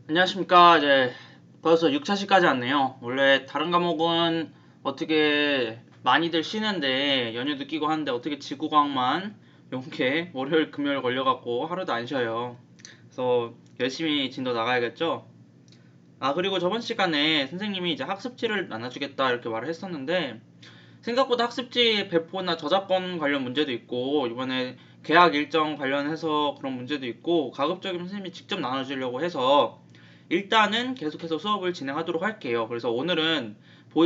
안녕하십니까. 이제 벌써 6차시까지 왔네요. 원래 다른 과목은 어떻게 많이들 쉬는데 연휴도 끼고 하는데 어떻게 지구과학만 이렇게 월요일 금요일 걸려갖고 하루도 안 쉬어요. 그래서 열심히 진도 나가야겠죠. 그리고 저번 시간에 선생님이 이제 학습지를 나눠주겠다 이렇게 말을 했었는데 생각보다 학습지 배포나 저작권 관련 문제도 있고 이번에 계약 일정 관련해서 그런 문제도 있고 가급적이면 선생님이 직접 나눠주려고 해서 일단은 계속해서 수업을 진행하도록 할게요. 그래서 오늘은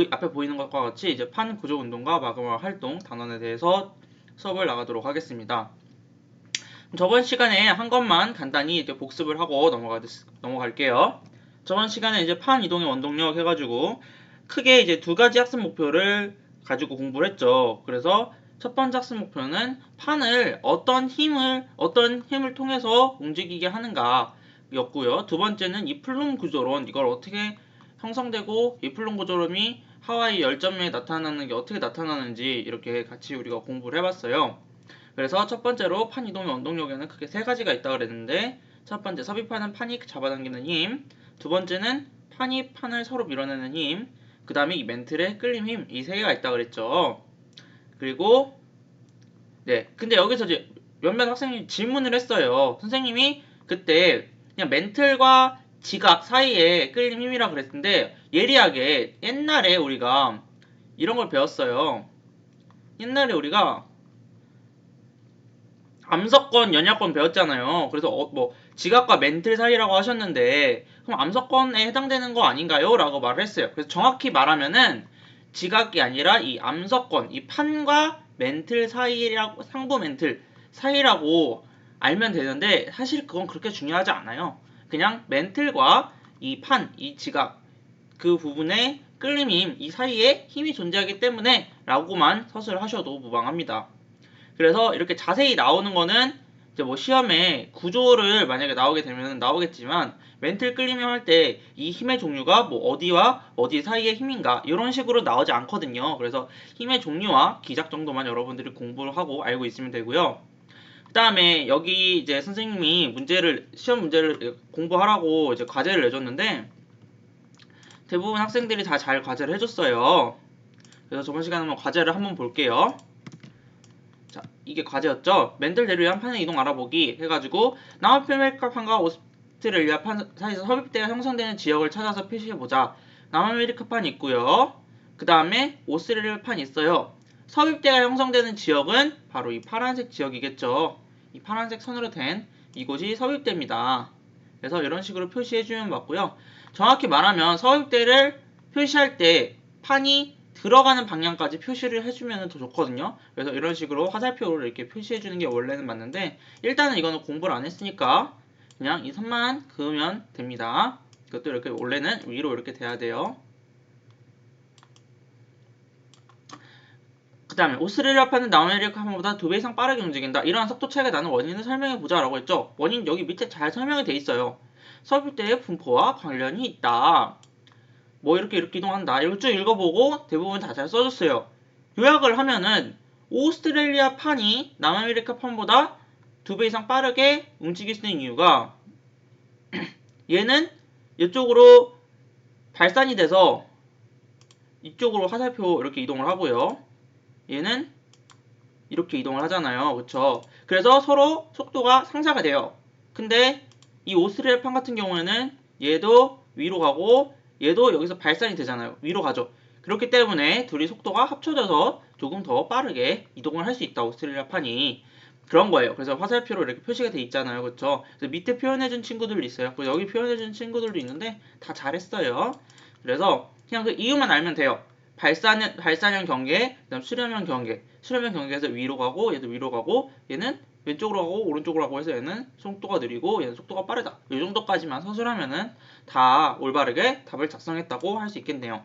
앞에 보이는 것과 같이 이제 판 구조 운동과 마그마 활동 단원에 대해서 수업을 나가도록 하겠습니다. 저번 시간에 한 것만 간단히 이제 복습을 하고 넘어갈게요. 저번 시간에 이제 판 이동의 원동력 해가지고 크게 이제 두 가지 학습 목표를 가지고 공부를 했죠. 그래서 첫 번째 학습 목표는 판을 어떤 힘을 통해서 움직이게 하는가 였고요. 두 번째는 이 플룸 구조론, 이걸 어떻게 형성되고 이 플룸 구조론이 하와이 열점에 나타나는 게 어떻게 나타나는지 이렇게 같이 우리가 공부를 해봤어요. 그래서 첫 번째로 판 이동의 원동력에는 크게 세 가지가 있다고 그랬는데, 첫 번째 섭입하는 판이 잡아당기는 힘, 두 번째는 판이 판을 서로 밀어내는 힘, 그 다음에 이 멘틀의 끌림 힘, 이 세 개가 있다고 그랬죠. 그리고 네, 근데 여기서 이제 몇몇 학생이 질문을 했어요. 선생님이 그때 그냥 멘틀과 지각 사이에 끌림 힘이라 그랬는데, 예리하게 옛날에 우리가 이런 걸 배웠어요. 옛날에 우리가 암석권, 연약권 배웠잖아요. 그래서 뭐 지각과 멘틀 사이라고 하셨는데 그럼 암석권에 해당되는 거 아닌가요? 라고 말을 했어요. 그래서 정확히 말하면은 지각이 아니라 이 암석권, 이 판과 멘틀 사이라고, 상부 멘틀 사이라고 알면 되는데 사실 그건 그렇게 중요하지 않아요. 그냥 멘틀과 이 판, 이 지각 그 부분에 끌림 힘, 이 사이에 힘이 존재하기 때문에 라고만 서술을 하셔도 무방합니다. 그래서 이렇게 자세히 나오는 거는 이제 뭐 시험에 구조를 만약에 나오게 되면 나오겠지만, 멘틀 끌림이 할 때 이 힘의 종류가 뭐 어디와 어디 사이의 힘인가 이런 식으로 나오지 않거든요. 그래서 힘의 종류와 기작 정도만 여러분들이 공부를 하고 알고 있으면 되고요. 그 다음에 여기 이제 선생님이 시험 문제를 공부하라고 이제 과제를 내줬는데 대부분 학생들이 다 잘 과제를 해줬어요. 그래서 저번 시간에 한번 과제를 한번 볼게요. 자, 이게 과제였죠. 맨들 대류의 판의 이동 알아보기 해가지고 남아메리카판과 오스트레일리아판 사이에서 섭입대가 형성되는 지역을 찾아서 표시해보자. 남아메리카판이 있고요. 그 다음에 오스트레일리아판이 있어요. 섭입대가 형성되는 지역은 바로 이 파란색 지역이겠죠. 이 파란색 선으로 된 이곳이 섭입대입니다. 그래서 이런 식으로 표시해주면 맞고요. 정확히 말하면 섭입대를 표시할 때 판이 들어가는 방향까지 표시를 해주면 더 좋거든요. 그래서 이런 식으로 화살표로 이렇게 표시해주는 게 원래는 맞는데, 일단은 이거는 공부를 안 했으니까 그냥 이 선만 그으면 됩니다. 이것도 이렇게 원래는 위로 이렇게 돼야 돼요. 그 다음에 오스트레일리아판은 남아메리카판보다 2배 이상 빠르게 움직인다. 이러한 속도 차이가 나는 원인을 설명해보자 라고 했죠. 원인 여기 밑에 잘 설명이 돼 있어요. 섭입대의 분포와 관련이 있다. 뭐 이렇게 이동한다. 이걸 쭉 읽어보고 대부분 다 잘 써줬어요. 요약을 하면은 오스트레일리아 판이 남아메리카 판보다 2배 이상 빠르게 움직일 수 있는 이유가 얘는 이쪽으로 발산이 돼서 이쪽으로 화살표 이렇게 이동을 하고요. 얘는 이렇게 이동을 하잖아요. 그쵸? 그래서 서로 속도가 상쇄가 돼요. 근데 이 오스트레일리아 판 같은 경우에는 얘도 위로 가고 얘도 여기서 발산이 되잖아요. 위로 가죠. 그렇기 때문에 둘이 속도가 합쳐져서 조금 더 빠르게 이동을 할 수 있다. 오스트레일리아 판이. 그런 거예요. 그래서 화살표로 이렇게 표시가 돼 있잖아요. 그쵸? 그래서 밑에 표현해준 친구들도 있어요. 그리고 여기 표현해준 친구들도 있는데 다 잘했어요. 그래서 그냥 그 이유만 알면 돼요. 발산형 경계, 그다음 수렴형 경계. 수렴형 경계에서 위로 가고 얘도 위로 가고 얘는 왼쪽으로 가고 오른쪽으로 가고 해서 얘는 속도가 느리고 얘는 속도가 빠르다. 이 정도까지만 서술하면은 다 올바르게 답을 작성했다고 할 수 있겠네요.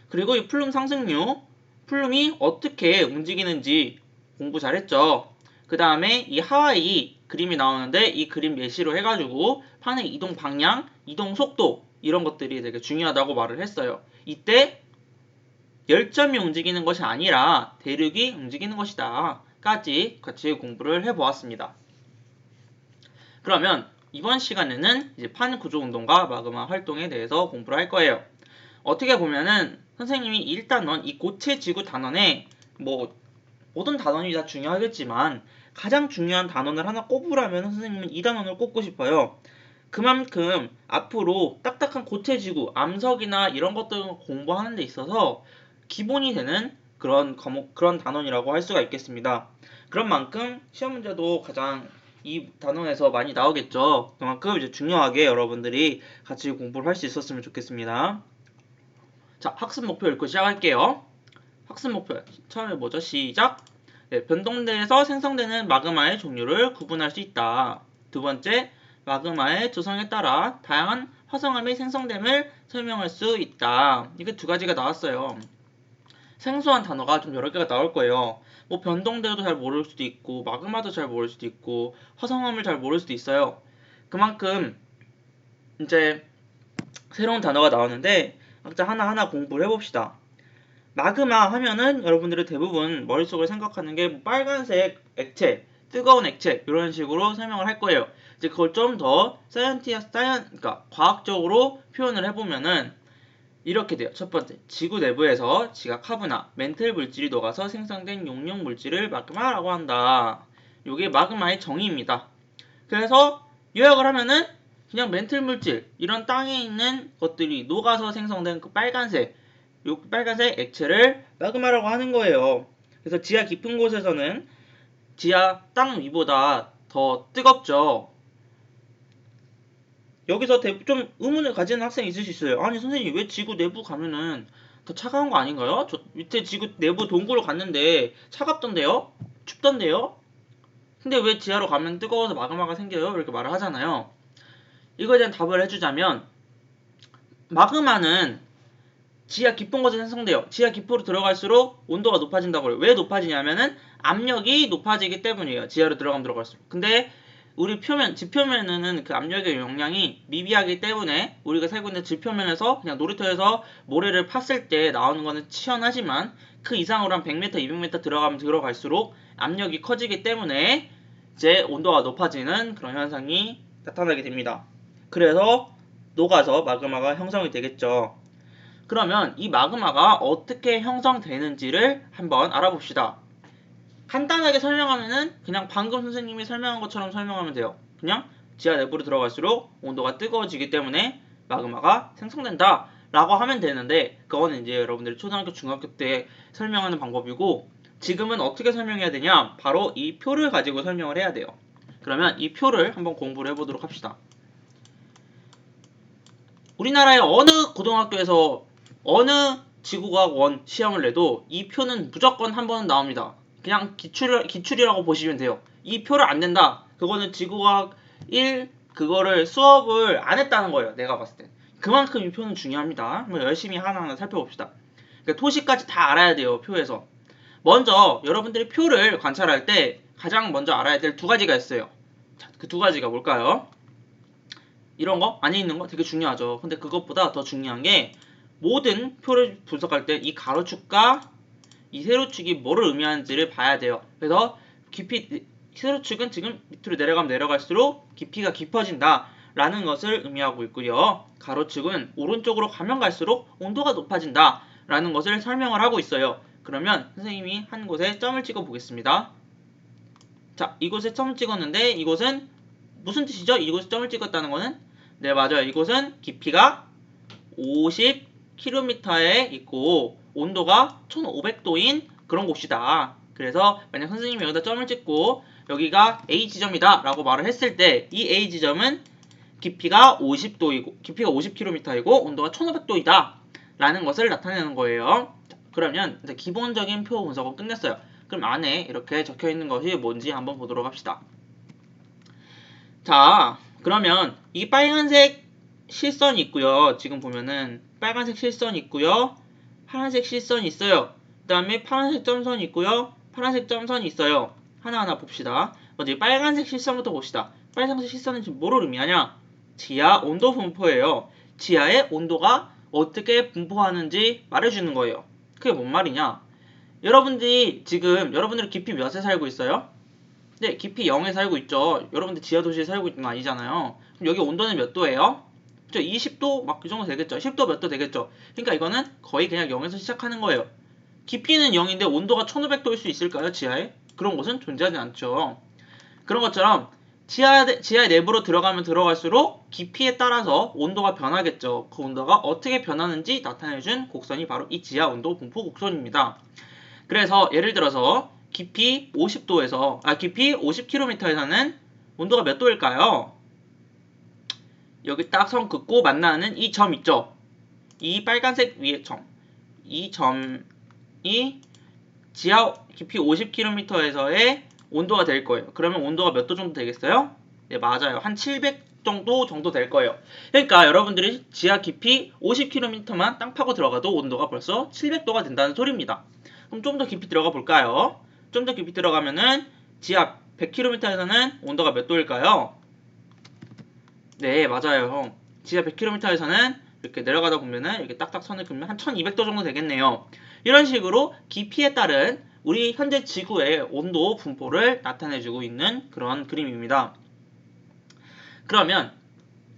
그리고 이 플룸 상승류, 플룸이 어떻게 움직이는지 공부 잘했죠. 그 다음에 이 하와이 그림이 나오는데 이 그림 예시로 해가지고 판의 이동 방향, 이동 속도 이런 것들이 되게 중요하다고 말을 했어요. 이때 열점이 움직이는 것이 아니라 대륙이 움직이는 것이다 까지 같이 공부를 해보았습니다. 그러면 이번 시간에는 이제 판 구조 운동과 마그마 활동에 대해서 공부를 할 거예요. 어떻게 보면은 선생님이 1단원, 이 고체 지구 단원에 뭐 모든 단원이 다 중요하겠지만 가장 중요한 단원을 하나 꼽으라면 선생님은 2단원을 꼽고 싶어요. 그만큼 앞으로 딱딱한 고체 지구, 암석이나 이런 것들 공부하는 데 있어서 기본이 되는 그런 과목, 그런 단원이라고 할 수가 있겠습니다. 그런 만큼 시험 문제도 가장 이 단원에서 많이 나오겠죠. 그만큼 이제 중요하게 여러분들이 같이 공부를 할 수 있었으면 좋겠습니다. 자, 학습 목표 읽고 시작할게요. 학습 목표 처음에 뭐죠? 시작! 네, 변동대에서 생성되는 마그마의 종류를 구분할 수 있다. 두 번째, 마그마의 조성에 따라 다양한 화성암이 생성됨을 설명할 수 있다. 이게 두 가지가 나왔어요. 생소한 단어가 좀 여러 개가 나올 거예요. 뭐 변동대도 잘 모를 수도 있고 마그마도 잘 모를 수도 있고 화성암을 잘 모를 수도 있어요. 그만큼 이제 새로운 단어가 나오는데 각자 하나하나 공부를 해봅시다. 마그마 하면은 여러분들이 대부분 머릿속으로 생각하는 게 빨간색 액체, 뜨거운 액체 이런 식으로 설명을 할 거예요. 이제 그걸 좀 더 그러니까 과학적으로 표현을 해보면은 이렇게 돼요. 첫 번째, 지구 내부에서 지각하거나 멘틀 물질이 녹아서 생성된 용융 물질을 마그마라고 한다. 이게 마그마의 정의입니다. 그래서 요약을 하면은 그냥 멘틀 물질, 이런 땅에 있는 것들이 녹아서 생성된 그 빨간색, 요 빨간색 액체를 마그마라고 하는 거예요. 그래서 지하 깊은 곳에서는 지하 땅 위보다 더 뜨겁죠. 여기서 좀 의문을 가지는 학생이 있을 수 있어요. 아니 선생님 왜 지구 내부 가면은 더 차가운 거 아닌가요? 저 밑에 지구 내부 동굴로 갔는데 차갑던데요? 춥던데요? 근데 왜 지하로 가면 뜨거워서 마그마가 생겨요? 이렇게 말을 하잖아요. 이거에 대한 답을 해주자면 마그마는 지하 깊은 곳에 생성돼요. 지하 깊으로 들어갈수록 온도가 높아진다고요. 왜 높아지냐면은 압력이 높아지기 때문이에요. 지하로 들어가면 들어갈수록. 근데 우리 표면, 지표면에는 그 압력의 용량이 미비하기 때문에 우리가 살고 있는 지표면에서 그냥 놀이터에서 모래를 팠을 때 나오는 거는 시원하지만 그 이상으로 한 100m, 200m 들어가면 들어갈수록 압력이 커지기 때문에 이제 온도가 높아지는 그런 현상이 나타나게 됩니다. 그래서 녹아서 마그마가 형성이 되겠죠. 그러면 이 마그마가 어떻게 형성되는지를 한번 알아봅시다. 간단하게 설명하면은 그냥 방금 선생님이 설명한 것처럼 설명하면 돼요. 그냥 지하 내부로 들어갈수록 온도가 뜨거워지기 때문에 마그마가 생성된다 라고 하면 되는데 그거는 이제 여러분들이 초등학교, 중학교 때 설명하는 방법이고 지금은 어떻게 설명해야 되냐? 바로 이 표를 가지고 설명을 해야 돼요. 그러면 이 표를 한번 공부를 해보도록 합시다. 우리나라의 어느 고등학교에서 어느 지구과학 원 시험을 내도 이 표는 무조건 한 번은 나옵니다. 그냥 기출이라고 보시면 돼요. 이 표를 안 낸다. 그거는 지구과학 1 그거를 수업을 안 했다는 거예요. 내가 봤을 때. 그만큼 이 표는 중요합니다. 한번 열심히 하나하나 살펴봅시다. 그러니까 토시까지 다 알아야 돼요. 표에서. 먼저 여러분들이 표를 관찰할 때 가장 먼저 알아야 될 두 가지가 있어요. 자, 그 두 가지가 뭘까요? 이런 거 안에 있는 거 되게 중요하죠. 근데 그것보다 더 중요한 게 모든 표를 분석할 때 이 가로축과 이 세로축이 뭐를 의미하는지를 봐야 돼요. 그래서 깊이 세로축은 지금 밑으로 내려가면 내려갈수록 깊이가 깊어진다 라는 것을 의미하고 있고요. 가로축은 오른쪽으로 가면 갈수록 온도가 높아진다 라는 것을 설명을 하고 있어요. 그러면 선생님이 한 곳에 점을 찍어 보겠습니다. 자, 이곳에 점을 찍었는데 이곳은 무슨 뜻이죠? 이곳에 점을 찍었다는 거는 네, 맞아요. 이곳은 깊이가 50km에 있고 온도가 1500도인 그런 곳이다. 그래서 만약 선생님이 여기다 점을 찍고 여기가 A 지점이다 라고 말을 했을 때 이 A 지점은 깊이가 50km이고 온도가 1500도이다 라는 것을 나타내는 거예요. 자, 그러면 이제 기본적인 표 분석은 끝냈어요. 그럼 안에 이렇게 적혀 있는 것이 뭔지 한번 보도록 합시다. 자, 그러면 이 빨간색 실선이 있고요. 지금 보면은 빨간색 실선이 있고요. 파란색 실선이 있어요. 그 다음에 파란색 점선이 있고요. 파란색 점선이 있어요. 하나하나 봅시다. 먼저 이 빨간색 실선부터 봅시다. 빨간색 실선은 지금 뭐를 의미하냐? 지하 온도 분포예요. 지하의 온도가 어떻게 분포하는지 말해주는 거예요. 그게 뭔 말이냐? 여러분들이 지금 여러분들 깊이 몇에 살고 있어요? 근데 깊이 0에 살고 있죠. 여러분들 지하 도시에 살고 있는 거 아니잖아요. 그럼 여기 온도는 몇 도예요? 그죠? 20도 막 그 정도 되겠죠. 10도 몇 도 되겠죠. 그러니까 이거는 거의 그냥 0에서 시작하는 거예요. 깊이는 0인데 온도가 1500도일 수 있을까요? 지하에? 그런 곳은 존재하지 않죠. 그런 것처럼 지하 내부로 들어가면 들어갈수록 깊이에 따라서 온도가 변하겠죠. 그 온도가 어떻게 변하는지 나타내준 곡선이 바로 이 지하 온도 분포 곡선입니다. 그래서 예를 들어서 깊이 50km에서는 온도가 몇 도일까요? 여기 딱 선 긋고 만나는 이 점 있죠? 이 빨간색 위에 점. 이 점이 지하 깊이 50km에서의 온도가 될 거예요. 그러면 온도가 몇 도 정도 되겠어요? 네, 맞아요. 한 700정도 될 거예요. 그러니까 여러분들이 지하 깊이 50km만 땅 파고 들어가도 온도가 벌써 700도가 된다는 소리입니다. 그럼 좀 더 깊이 들어가 볼까요? 좀 더 깊이 들어가면은 지하 100km에서는 온도가 몇 도일까요? 네, 맞아요. 지하 100km에서는 이렇게 내려가다 보면은 이렇게 딱딱 선을 그으면 한 1200도 정도 되겠네요. 이런 식으로 깊이에 따른 우리 현재 지구의 온도 분포를 나타내주고 있는 그런 그림입니다. 그러면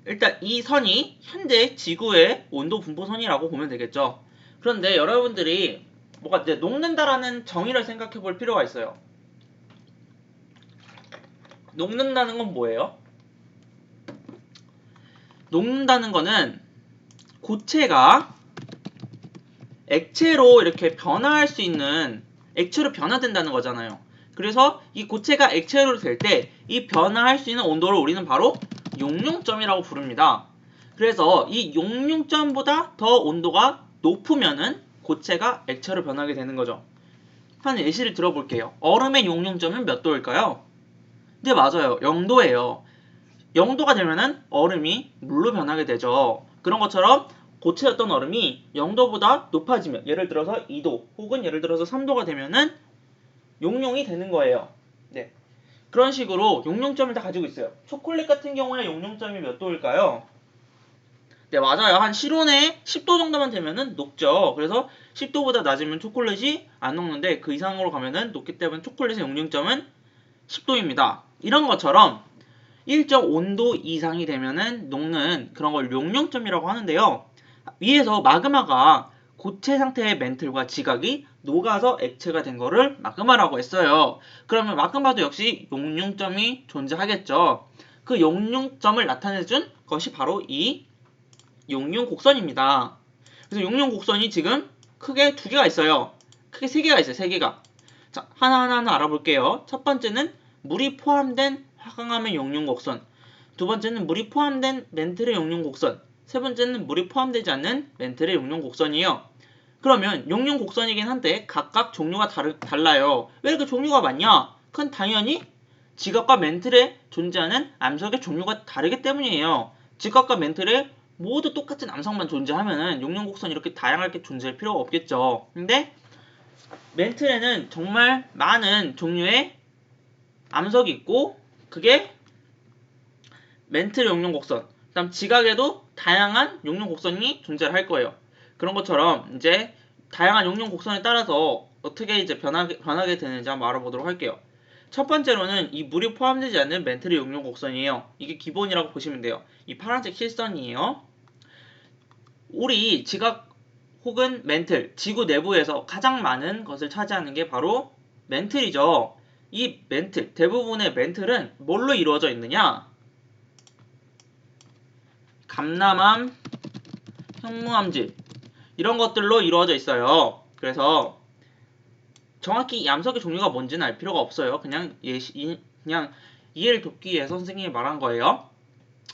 일단 이 선이 현재 지구의 온도 분포 선이라고 보면 되겠죠. 그런데 여러분들이 뭐가 이제 녹는다라는 정의를 생각해 볼 필요가 있어요. 녹는다는 건 뭐예요? 녹는다는 거는 고체가 액체로 이렇게 변화할 수 있는, 액체로 변화된다는 거잖아요. 그래서 이 고체가 액체로 될 때 이 변화할 수 있는 온도를 우리는 바로 용융점이라고 부릅니다. 그래서 이 용융점보다 더 온도가 높으면은 고체가 액체로 변하게 되는 거죠. 한 예시를 들어볼게요. 얼음의 용융점은 몇 도일까요? 네, 맞아요. 0도예요. 0도가 되면은 얼음이 물로 변하게 되죠. 그런 것처럼 고체였던 얼음이 0도보다 높아지면, 예를 들어서 2도 혹은 예를 들어서 3도가 되면은 용융이 되는 거예요. 네. 그런 식으로 용융점을 다 가지고 있어요. 초콜릿 같은 경우에 용융점이 몇 도일까요? 네, 맞아요. 한 실온에 10도 정도만 되면은 녹죠. 그래서 10도보다 낮으면 초콜릿이 안 녹는데 그 이상으로 가면은 녹기 때문에 초콜릿의 용융점은 10도입니다. 이런 것처럼 일정 온도 이상이 되면은 녹는 그런 걸 용융점이라고 하는데요. 위에서 마그마가 고체 상태의 멘틀과 지각이 녹아서 액체가 된 거를 마그마라고 했어요. 그러면 마그마도 역시 용융점이 존재하겠죠. 그 용융점을 나타내준 것이 바로 이 용융곡선입니다. 그래서 용융곡선이 지금 크게 두 개가 있어요. 크게 세 개가 있어요. 세 개가. 자, 하나하나 알아볼게요. 첫 번째는 물이 포함된 화강암의 용융곡선, 두 번째는 물이 포함된 멘틀의 용융곡선, 세 번째는 물이 포함되지 않는 멘틀의 용융곡선이에요. 그러면 용융곡선이긴 한데 각각 종류가 달라요. 왜 이렇게 종류가 많냐? 그건 당연히 지각과 멘틀에 존재하는 암석의 종류가 다르기 때문이에요. 지각과 멘틀에 모두 똑같은 암석만 존재하면은 용융곡선이 이렇게 다양하게 존재할 필요가 없겠죠. 근데 멘틀에는 정말 많은 종류의 암석이 있고 그게 멘틀 용융곡선, 그다음 지각에도 다양한 용융곡선이 존재할 거예요. 그런 것처럼 이제 다양한 용융곡선에 따라서 어떻게 이제 변하게 되는지 한번 알아보도록 할게요. 첫 번째로는 이 물이 포함되지 않는 멘틀의 용융곡선이에요. 이게 기본이라고 보시면 돼요. 이 파란색 실선이에요. 우리 지각 혹은 멘틀, 지구 내부에서 가장 많은 것을 차지하는 게 바로 멘틀이죠. 이 멘틀, 대부분의 멘틀은 뭘로 이루어져 있느냐? 감남암, 현무암질 이런 것들로 이루어져 있어요. 그래서 정확히 이 암석의 종류가 뭔지는 알 필요가 없어요. 그냥 그냥 이해를 돕기 위해서 선생님이 말한 거예요.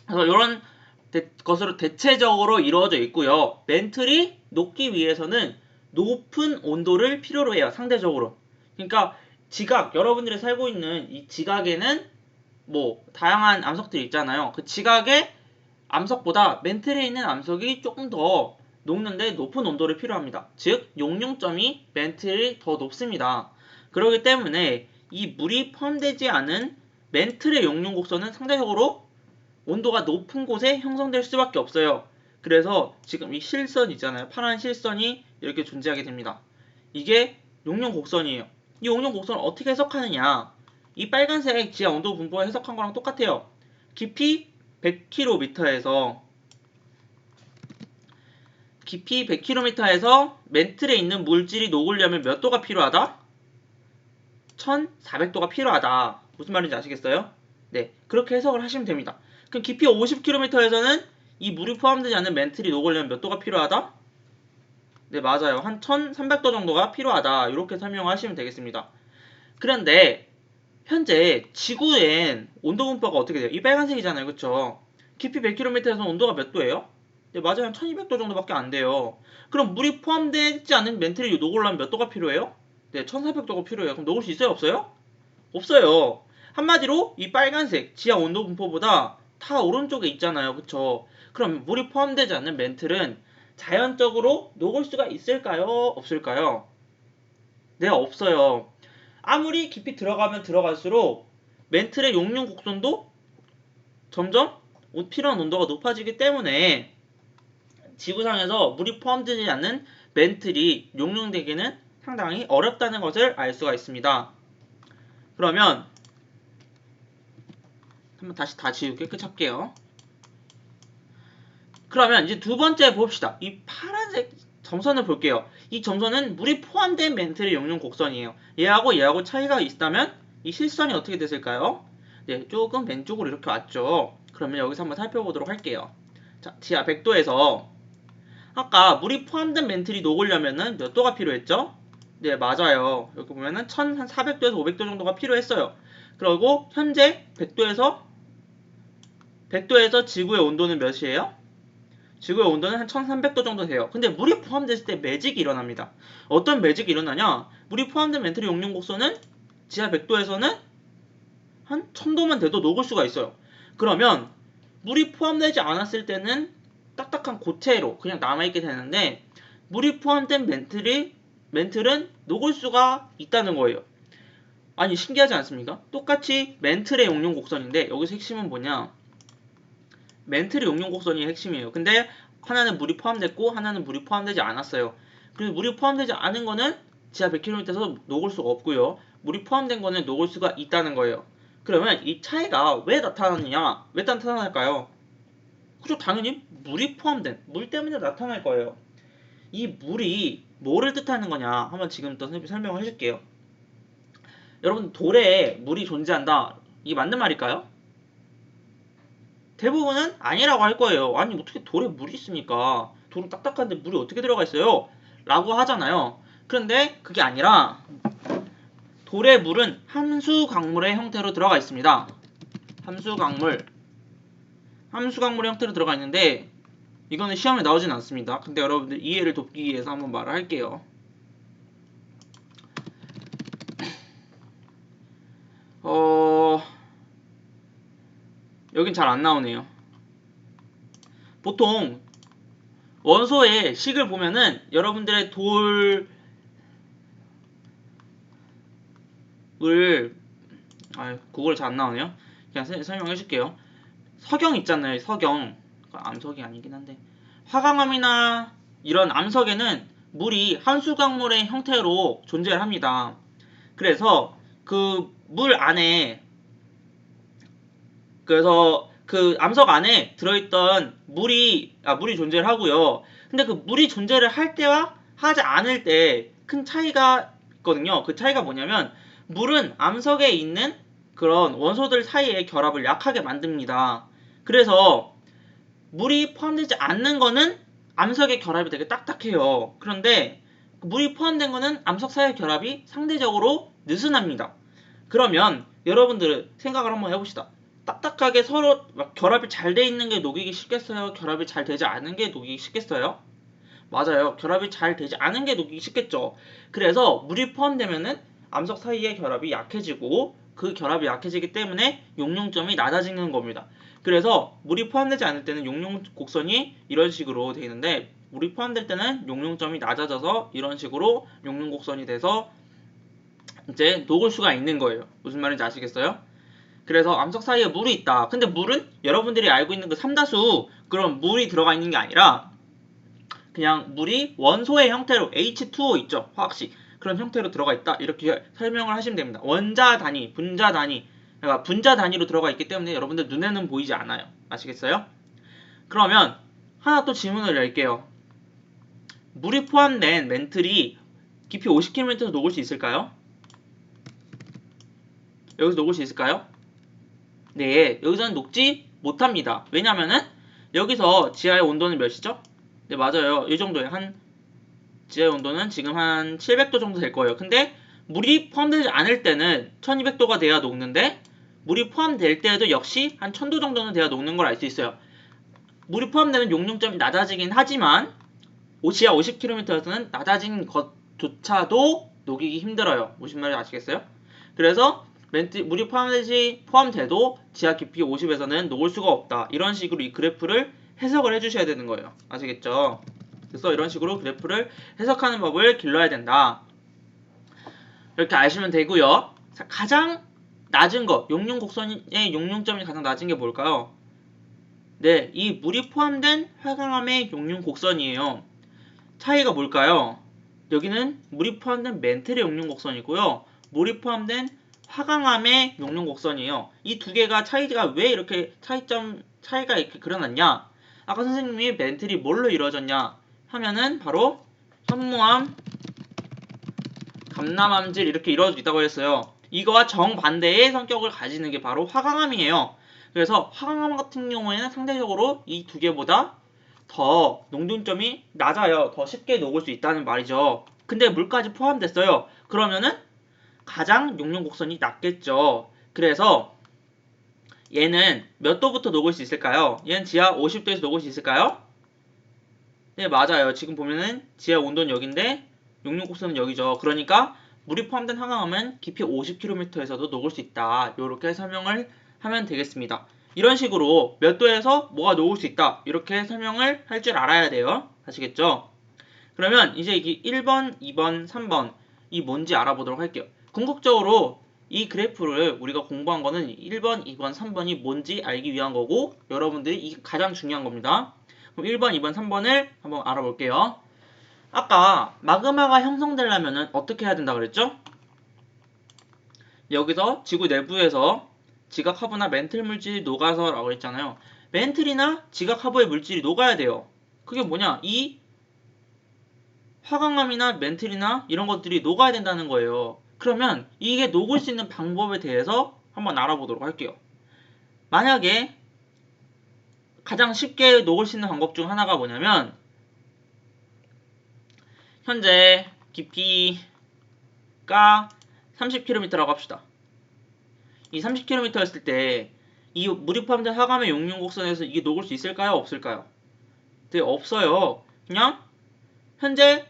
그래서 이런 것으로 대체적으로 이루어져 있고요. 멘틀이 녹기 위해서는 높은 온도를 필요로 해요. 상대적으로. 그러니까 지각, 여러분들이 살고 있는 이 지각에는 뭐 다양한 암석들이 있잖아요. 그 지각의 암석보다 멘틀에 있는 암석이 조금 더 녹는데 높은 온도를 필요합니다. 즉 용융점이 멘틀이 더 높습니다. 그렇기 때문에 이 물이 포함되지 않은 멘틀의 용융곡선은 상대적으로 온도가 높은 곳에 형성될 수밖에 없어요. 그래서 지금 이 실선 있잖아요. 파란 실선이 이렇게 존재하게 됩니다. 이게 용융곡선이에요. 이 용융곡선을 어떻게 해석하느냐? 이 빨간색 지하 온도 분포 해석한 거랑 똑같아요. 깊이 100km에서 멘틀에 있는 물질이 녹으려면 몇 도가 필요하다? 1400도가 필요하다. 무슨 말인지 아시겠어요? 네, 그렇게 해석을 하시면 됩니다. 그럼 깊이 50km에서는 이 물이 포함되지 않는 멘틀이 녹으려면 몇 도가 필요하다? 네, 맞아요. 한 1300도 정도가 필요하다. 이렇게 설명하시면 되겠습니다. 그런데 현재 지구엔 온도 분포가 어떻게 돼요? 이 빨간색이잖아요. 그쵸? 깊이 100km에서 온도가 몇 도예요? 네, 맞아요. 한 1200도 정도밖에 안 돼요. 그럼 물이 포함되지 않은 멘틀이 녹으려면 몇 도가 필요해요? 네, 1400도가 필요해요. 그럼 녹을 수 있어요? 없어요? 없어요. 한마디로 이 빨간색 지하 온도 분포보다 다 오른쪽에 있잖아요. 그쵸? 그럼 물이 포함되지 않는 멘틀은 자연적으로 녹을 수가 있을까요? 없을까요? 네, 없어요. 아무리 깊이 들어가면 들어갈수록 멘틀의 용융 곡선도 점점 필요한 온도가 높아지기 때문에 지구상에서 물이 포함되지 않는 멘틀이 용융되기는 상당히 어렵다는 것을 알 수가 있습니다. 그러면 한번 다시 다 지우고 깨끗이 할게요. 그러면 이제 두 번째 봅시다. 이 파란색 점선을 볼게요. 이 점선은 물이 포함된 멘틀의 용융 곡선이에요. 얘하고 차이가 있다면 이 실선이 어떻게 됐을까요? 네, 조금 왼쪽으로 이렇게 왔죠. 그러면 여기서 한번 살펴보도록 할게요. 자, 지하 100도에서 아까 물이 포함된 멘틀이 녹으려면은 몇 도가 필요했죠? 네, 맞아요. 여기 보면은 1400도에서 500도 정도가 필요했어요. 그리고 현재 100도에서 지구의 온도는 몇이에요? 지구의 온도는 한 1300도 정도 돼요. 근데 물이 포함됐을 때 매직이 일어납니다. 어떤 매직이 일어나냐? 물이 포함된 멘틀의 용융 곡선은 지하 100도에서는 한 1000도만 돼도 녹을 수가 있어요. 그러면 물이 포함되지 않았을 때는 딱딱한 고체로 그냥 남아있게 되는데 물이 포함된 멘틀은 녹을 수가 있다는 거예요. 아니 신기하지 않습니까? 똑같이 멘틀의 용융 곡선인데 여기서 핵심은 뭐냐? 멘틀의 용융 곡선이 핵심이에요. 근데 하나는 물이 포함됐고 하나는 물이 포함되지 않았어요. 그래서 물이 포함되지 않은 거는 지하 100km에서 녹을 수가 없고요. 물이 포함된 거는 녹을 수가 있다는 거예요. 그러면 이 차이가 왜 나타나느냐? 왜 나타날까요? 그죠? 당연히 물이 포함된 물 때문에 나타날 거예요. 이 물이 뭐를 뜻하는 거냐? 한번 지금부터 설명을 해줄게요. 여러분 돌에 물이 존재한다. 이게 맞는 말일까요? 대부분은 아니라고 할 거예요. 아니 어떻게 돌에 물이 있습니까? 돌은 딱딱한데 물이 어떻게 들어가 있어요? 라고 하잖아요. 그런데 그게 아니라 돌에 물은 함수광물의 형태로 들어가 있습니다. 함수광물의 형태로 들어가 있는데 이거는 시험에 나오진 않습니다. 근데 여러분들 이해를 돕기 위해서 한번 말을 할게요. 여긴 잘 안 나오네요. 보통 원소의 식을 보면은 여러분들의 그걸 잘 안 나오네요. 그냥 설명해 줄게요. 석영 있잖아요. 석영. 암석이 아니긴 한데 화강암이나 이런 암석에는 물이 한수강물의 형태로 존재를 합니다. 그래서 그 물 안에 그 암석 안에 들어있던 물이 존재를 하고요. 근데 그 물이 존재를 할 때와 하지 않을 때 큰 차이가 있거든요. 그 차이가 뭐냐면 물은 암석에 있는 그런 원소들 사이의 결합을 약하게 만듭니다. 그래서 물이 포함되지 않는 거는 암석의 결합이 되게 딱딱해요. 그런데 물이 포함된 거는 암석 사이의 결합이 상대적으로 느슨합니다. 그러면 여러분들은 생각을 한번 해봅시다. 딱딱하게 서로 결합이 잘 돼 있는 게 녹이기 쉽겠어요? 결합이 잘 되지 않은 게 녹이기 쉽겠어요? 맞아요. 결합이 잘 되지 않은 게 녹이기 쉽겠죠. 그래서 물이 포함되면은 암석 사이의 결합이 약해지고 그 결합이 약해지기 때문에 용융점이 낮아지는 겁니다. 그래서 물이 포함되지 않을 때는 용융 곡선이 이런 식으로 되어 있는데 물이 포함될 때는 용융점이 낮아져서 이런 식으로 용융 곡선이 돼서 이제 녹을 수가 있는 거예요. 무슨 말인지 아시겠어요? 그래서 암석 사이에 물이 있다. 근데 물은 여러분들이 알고 있는 그 삼다수 그런 물이 들어가 있는 게 아니라 그냥 물이 원소의 형태로 H2O 있죠. 화학식. 그런 형태로 들어가 있다. 이렇게 설명을 하시면 됩니다. 원자 단위, 분자 단위, 그러니까 분자 단위로 들어가 있기 때문에 여러분들 눈에는 보이지 않아요. 아시겠어요? 그러면 하나 또 질문을 낼게요. 물이 포함된 멘틀이 깊이 50km에서 녹을 수 있을까요? 여기서 녹을 수 있을까요? 네, 여기서는 녹지 못합니다. 왜냐면은 여기서 지하의 온도는 몇이죠? 네, 맞아요. 이 정도에 지하의 온도는 지금 한 700도 정도 될 거예요. 근데 물이 포함되지 않을 때는 1200도가 돼야 녹는데 물이 포함될 때에도 역시 한 1000도 정도는 돼야 녹는 걸 알 수 있어요. 물이 포함되면 용융점이 낮아지긴 하지만 지하 50km에서는 낮아진 것조차도 녹이기 힘들어요. 무슨 말인지 아시겠어요? 그래서 물이 포함돼도 지하 깊이 50에서는 녹을 수가 없다. 이런 식으로 이 그래프를 해석을 해주셔야 되는 거예요. 아시겠죠? 그래서 이런 식으로 그래프를 해석하는 법을 길러야 된다. 이렇게 아시면 되고요. 자, 가장 낮은 거, 용융곡선의 용융점이 가장 낮은 게 뭘까요? 네, 이 물이 포함된 화강암의 용융곡선이에요. 차이가 뭘까요? 여기는 물이 포함된 멘틀의 용융곡선이고요. 물이 포함된 화강암의 용융곡선이에요. 이 두 개가 차이가 왜 이렇게 차이가 이렇게 그려놨냐? 아까 선생님이 멘틀이 뭘로 이루어졌냐? 하면은 바로 현무암, 감남암질 이렇게 이루어져 있다고 했어요. 이거와 정반대의 성격을 가지는 게 바로 화강암이에요. 그래서 화강암 같은 경우에는 상대적으로 이 두 개보다 더 농도점이 낮아요. 더 쉽게 녹을 수 있다는 말이죠. 근데 물까지 포함됐어요. 그러면은 가장 용융곡선이 낮겠죠. 그래서 얘는 몇 도부터 녹을 수 있을까요? 얘는 지하 50도에서 녹을 수 있을까요? 네, 맞아요. 지금 보면은 지하 온도는 여기인데 용융곡선은 여기죠. 그러니까 물이 포함된 화강암은 깊이 50km에서도 녹을 수 있다. 이렇게 설명을 하면 되겠습니다. 이런 식으로 몇 도에서 뭐가 녹을 수 있다. 이렇게 설명을 할 줄 알아야 돼요. 아시겠죠? 그러면 이제 이게 1번, 2번, 3번 이 뭔지 알아보도록 할게요. 궁극적으로 이 그래프를 우리가 공부한 거는 1번, 2번, 3번이 뭔지 알기 위한 거고 여러분들이 이게 가장 중요한 겁니다. 그럼 1번, 2번, 3번을 한번 알아볼게요. 아까 마그마가 형성되려면 어떻게 해야 된다 그랬죠? 여기서 지구 내부에서 지각하부나 멘틀 물질이 녹아서 라고 했잖아요. 멘틀이나 지각하부의 물질이 녹아야 돼요. 그게 뭐냐? 이 화강암이나 멘틀이나 이런 것들이 녹아야 된다는 거예요. 그러면 이게 녹을 수 있는 방법에 대해서 한번 알아보도록 할게요. 만약에 가장 쉽게 녹을 수 있는 방법 중 하나가 뭐냐면 현재 깊이가 30km라고 합시다. 이 30km였을 때 이 물이 포함된 화감의 용융곡선에서 이게 녹을 수 있을까요? 없을까요? 네, 없어요. 그냥 현재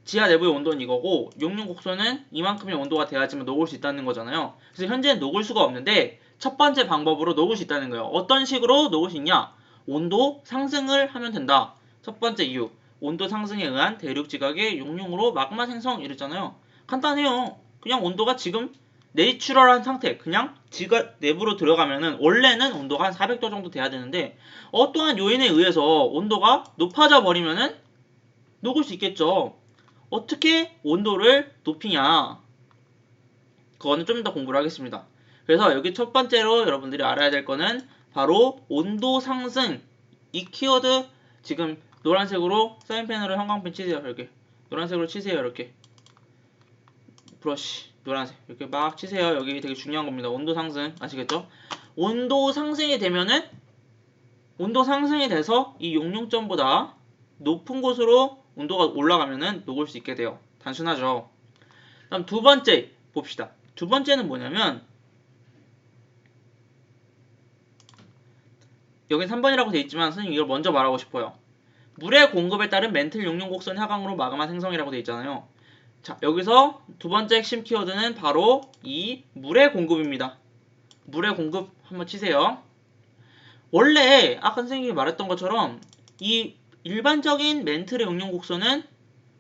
지하 내부의 온도는 이거고 용융곡선은 이만큼의 온도가 돼야지만 녹을 수 있다는 거잖아요. 그래서 현재는 녹을 수가 없는데 첫 번째 방법으로 녹을 수 있다는 거예요. 어떤 식으로 녹을 수 있냐? 온도 상승을 하면 된다. 첫 번째 이유. 온도 상승에 의한 대륙 지각의 용융으로 마그마 생성 이랬잖아요. 간단해요. 그냥 온도가 지금 내추럴한 상태, 그냥 지각 내부로 들어가면은 원래는 온도가 한 400도 정도 돼야 되는데 어떠한 요인에 의해서 온도가 높아져 버리면은 녹을 수 있겠죠. 어떻게 온도를 높이냐? 그거는 좀 더 공부를 하겠습니다. 그래서 여기 첫 번째로 여러분들이 알아야 될 거는 바로 온도 상승. 이 키워드 지금 노란색으로 사인펜으로 형광펜 치세요. 이렇게 노란색으로 치세요. 이렇게 브러쉬 노란색 이렇게 막 치세요. 여기 되게 중요한 겁니다. 온도 상승 아시겠죠? 온도 상승이 되면은 온도 상승이 돼서 이 용융점보다 높은 곳으로 온도가 올라가면은 녹을 수 있게 돼요. 단순하죠. 그럼 두 번째 봅시다. 두 번째는 뭐냐면 여긴 3번이라고 돼 있지만 선생님 이걸 먼저 말하고 싶어요. 물의 공급에 따른 멘틀 용융곡선 하강으로 마그마 생성이라고 돼 있잖아요. 자, 여기서 두 번째 핵심 키워드는 바로 이 물의 공급입니다. 물의 공급 한번 치세요. 원래 아까 선생님이 말했던 것처럼 이 일반적인 멘틀의 용융곡선은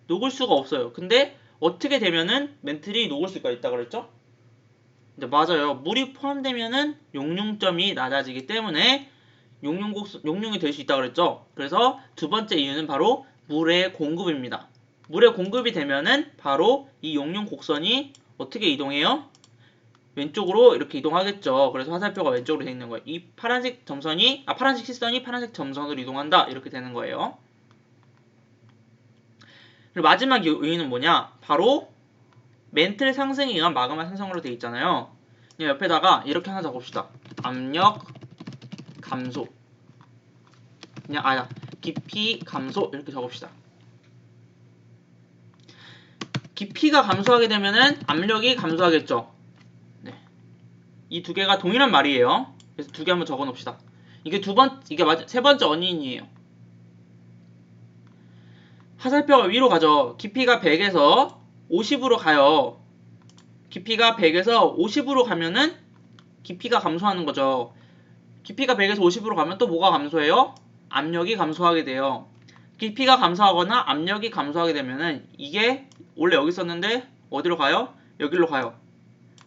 녹을 수가 없어요. 근데 어떻게 되면은 멘틀이 녹을 수가 있다 그랬죠? 네, 맞아요. 물이 포함되면은 용융점이 낮아지기 때문에 용융이 될 수 있다 그랬죠? 그래서 두 번째 이유는 바로 물의 공급입니다. 물의 공급이 되면은 바로 이 용융 곡선이 어떻게 이동해요? 왼쪽으로 이렇게 이동하겠죠. 그래서 화살표가 왼쪽으로 되어 있는 거예요. 이 파란색 점선이 파란색 실선이 파란색 점선으로 이동한다. 이렇게 되는 거예요. 그리고 마지막 요인은 뭐냐? 바로 멘틀 상승에 의한 마그마 생성으로 되어 있잖아요. 옆에다가 이렇게 하나 적읍시다. 압력 감소. 그냥 깊이 감소 이렇게 적읍시다. 깊이가 감소하게 되면은 압력이 감소하겠죠. 네. 이 두 개가 동일한 말이에요. 그래서 두 개 한번 적어 놓읍시다. 이게 세 번째 원인이에요. 화살표가 위로 가죠. 깊이가 100에서 50으로 가요. 깊이가 100에서 50으로 가면은 깊이가 감소하는 거죠. 깊이가 100에서 50으로 가면 또 뭐가 감소해요? 압력이 감소하게 돼요. 깊이가 감소하거나 압력이 감소하게 되면은 이게 원래 여기 있었는데 어디로 가요? 여기로 가요.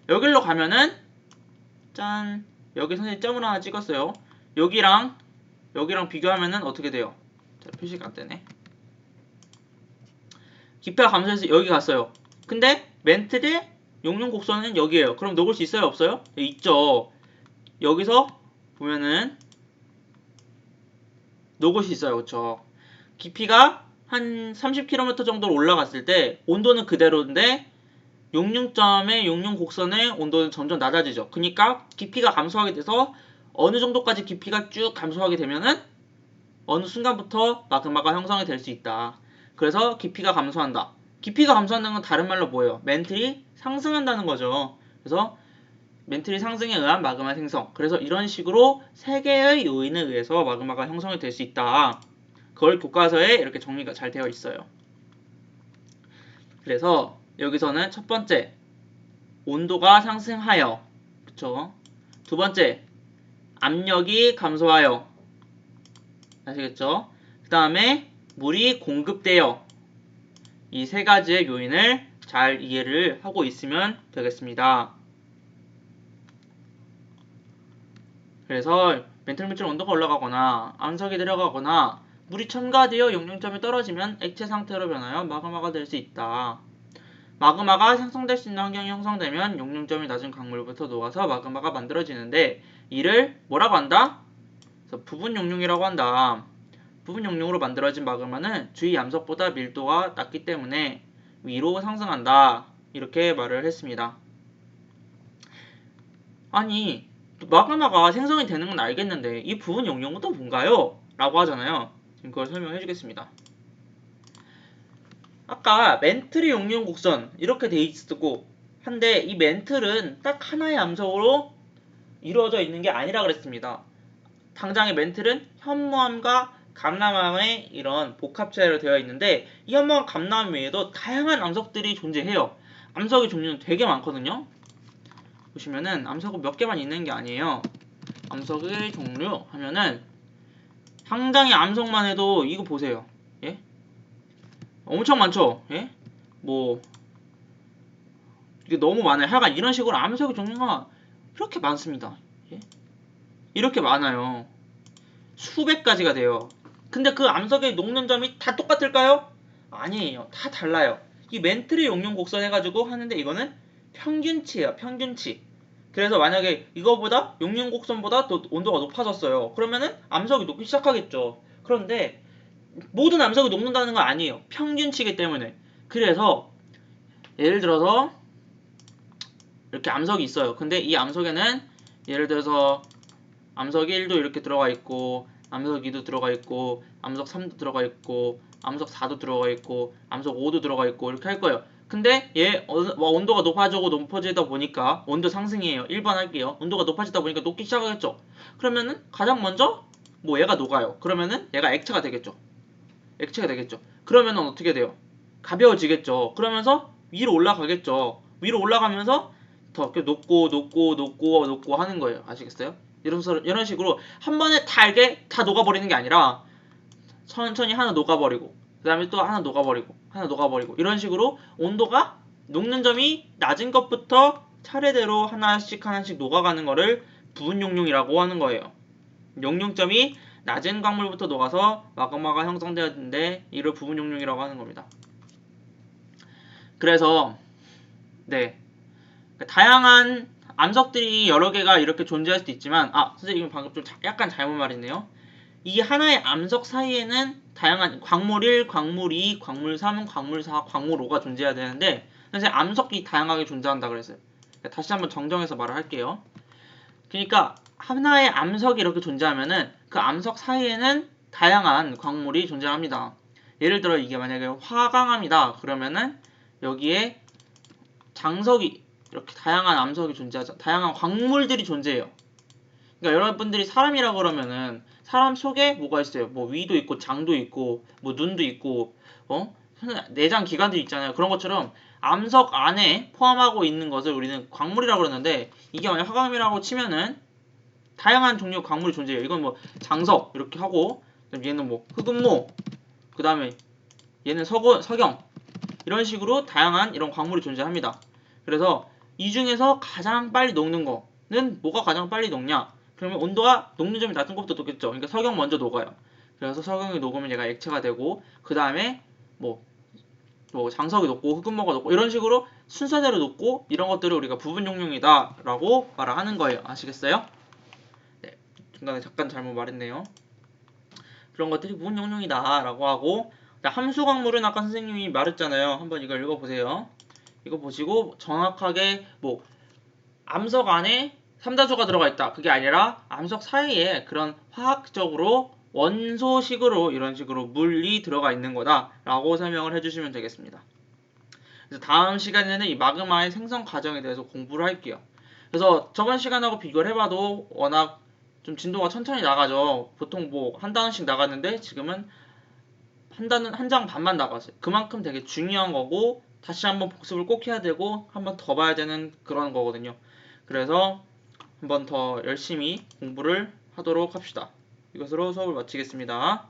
여기로 가면은 짠, 여기 선생님 점을 하나 찍었어요. 여기랑 비교하면은 어떻게 돼요? 자, 표시가 안 되네. 깊이가 감소해서 여기 갔어요. 근데 멘틀의 용융 곡선은 여기에요. 그럼 녹을 수 있어요? 없어요? 네, 있죠. 여기서 보면은 녹을 수 있어요. 그쵸? 깊이가 한 30km 정도로 올라갔을 때 온도는 그대로인데 용융점의 용융 곡선의 온도는 점점 낮아지죠. 그러니까 깊이가 감소하게 돼서 어느 정도까지 깊이가 쭉 감소하게 되면은 어느 순간부터 마그마가 형성이 될 수 있다. 그래서 깊이가 감소한다. 깊이가 감소한다는 건 다른 말로 뭐예요? 멘틀이 상승한다는 거죠. 그래서 멘틀이 상승에 의한 마그마 생성. 그래서 이런 식으로 세 개의 요인에 의해서 마그마가 형성이 될 수 있다. 그걸 교과서에 이렇게 정리가 잘 되어 있어요. 그래서 여기서는 첫 번째, 온도가 상승하여. 그쵸? 두 번째, 압력이 감소하여. 아시겠죠? 그 다음에 물이 공급되어. 이 세 가지의 요인을 잘 이해를 하고 있으면 되겠습니다. 그래서 멘틀 물질 온도가 올라가거나 암석이 내려가거나 물이 첨가되어 용융점이 떨어지면 액체 상태로 변하여 마그마가 될 수 있다. 마그마가 생성될 수 있는 환경이 형성되면 용융점이 낮은 강물부터 녹아서 마그마가 만들어지는데 이를 뭐라고 한다? 부분 용융이라고 한다. 부분 용융으로 만들어진 마그마는 주위 암석보다 밀도가 낮기 때문에 위로 상승한다. 이렇게 말을 했습니다. 아니, 마그마가 생성이 되는 건 알겠는데 이 부분 용융은 또 뭔가요? 라고 하잖아요. 지금 그걸 설명해 주겠습니다. 아까 멘틀의 용융 곡선 이렇게 돼 있고 한데 이 멘틀은 딱 하나의 암석으로 이루어져 있는 게 아니라 그랬습니다. 당장의 멘틀은 현무암과 감람암의 이런 복합체로 되어 있는데 이 현무암 감람 외에도 다양한 암석들이 존재해요. 암석의 종류는 되게 많거든요. 보시면은 암석은 몇 개만 있는 게 아니에요. 암석의 종류 하면은 당장의 암석만 해도 이거 보세요. 예? 엄청 많죠? 예? 뭐 이게 너무 많아요. 하여간 이런 식으로 암석의 종류가 이렇게 많습니다. 예? 이렇게 많아요. 수백 가지가 돼요. 근데 그 암석의 녹는 점이 다 똑같을까요? 아니에요. 다 달라요. 이 멘틀의 용융 곡선 해가지고 하는데 이거는 평균치예요. 평균치. 그래서 만약에 이거보다 용융 곡선보다 더 온도가 높아졌어요. 그러면은 암석이 녹기 시작하겠죠. 그런데 모든 암석이 녹는다는 건 아니에요. 평균치이기 때문에. 그래서 예를 들어서 이렇게 암석이 있어요. 근데 이 암석에는 예를 들어서 암석 1도 이렇게 들어가 있고 암석 2도 들어가 있고 암석 3도 들어가 있고 암석 4도 들어가 있고 암석 5도 들어가 있고 이렇게 할 거예요. 근데 얘 온도가 높아지다 보니까 온도 상승이에요. 1번 할게요. 온도가 높아지다 보니까 녹기 시작하겠죠. 그러면은 가장 먼저 뭐 얘가 녹아요. 그러면은 얘가 액체가 되겠죠. 액체가 되겠죠. 그러면은 어떻게 돼요? 가벼워지겠죠. 그러면서 위로 올라가겠죠. 위로 올라가면서 더 녹고 하는 거예요. 아시겠어요? 이런 식으로 한 번에 다 이렇게 다 녹아버리는 게 아니라 천천히 하나 녹아버리고 그 다음에 또 하나 녹아버리고 하나 녹아버리고 이런 식으로 온도가 녹는 점이 낮은 것부터 차례대로 하나씩 녹아가는 거를 부분용융이라고 하는 거예요. 용융점이 낮은 광물부터 녹아서 마그마가 형성되었는데 이를 부분용융이라고 하는 겁니다. 그래서 네, 다양한 암석들이 여러 개가 이렇게 존재할 수도 있지만, 선생님 방금 좀 약간 잘못 말했네요. 이 하나의 암석 사이에는 다양한 광물 1, 광물 2, 광물 3, 광물 4, 광물 5가 존재해야 되는데, 선생님 암석이 다양하게 존재한다 그랬어요. 다시 한번 정정해서 말을 할게요. 그러니까 하나의 암석이 이렇게 존재하면은 그 암석 사이에는 다양한 광물이 존재합니다. 예를 들어 이게 만약에 화강암이다 그러면은 여기에 장석이 이렇게 다양한 암석이 존재하죠. 다양한 광물들이 존재해요. 그러니까 여러분들이 사람이라고 그러면은 사람 속에 뭐가 있어요? 뭐 위도 있고 장도 있고 뭐 눈도 있고 내장 기관들이 있잖아요. 그런 것처럼 암석 안에 포함하고 있는 것을 우리는 광물이라고 그러는데, 이게 만약 화강암이라고 치면은 다양한 종류의 광물이 존재해요. 이건 뭐 장석 이렇게 하고, 얘는 뭐 흑음모, 그 다음에 얘는 석영, 이런 식으로 다양한 이런 광물이 존재합니다. 그래서 이 중에서 가장 빨리 녹는 거는 뭐가 가장 빨리 녹냐? 그러면 온도가 녹는 점이 낮은 것부터 녹겠죠. 그러니까 석영 먼저 녹아요. 그래서 석영이 녹으면 얘가 액체가 되고, 그 다음에 뭐 장석이 녹고 흑음모가 녹고 이런 식으로 순서대로 녹고, 이런 것들을 우리가 부분용룡이다 라고 말을 하는 거예요. 아시겠어요? 네, 중간에 잠깐 잘못 말했네요. 그런 것들이 부분용룡이다 라고 하고, 함수 광물은 아까 선생님이 말했잖아요. 한번 이걸 읽어보세요. 이거 보시고 정확하게 뭐 암석 안에 삼다수가 들어가 있다, 그게 아니라 암석 사이에 그런 화학적으로 원소식으로 이런 식으로 물이 들어가 있는 거다 라고 설명을 해주시면 되겠습니다. 그래서 다음 시간에는 이 마그마의 생성 과정에 대해서 공부를 할게요. 그래서 저번 시간하고 비교를 해봐도 워낙 좀 진도가 천천히 나가죠. 보통 뭐 한 단원씩 나갔는데 지금은 한 장 반만 나갔어요. 그만큼 되게 중요한 거고, 다시 한번 복습을 꼭 해야 되고 한 번 더 봐야 되는 그런 거거든요. 그래서 한 번 더 열심히 공부를 하도록 합시다. 이것으로 수업을 마치겠습니다.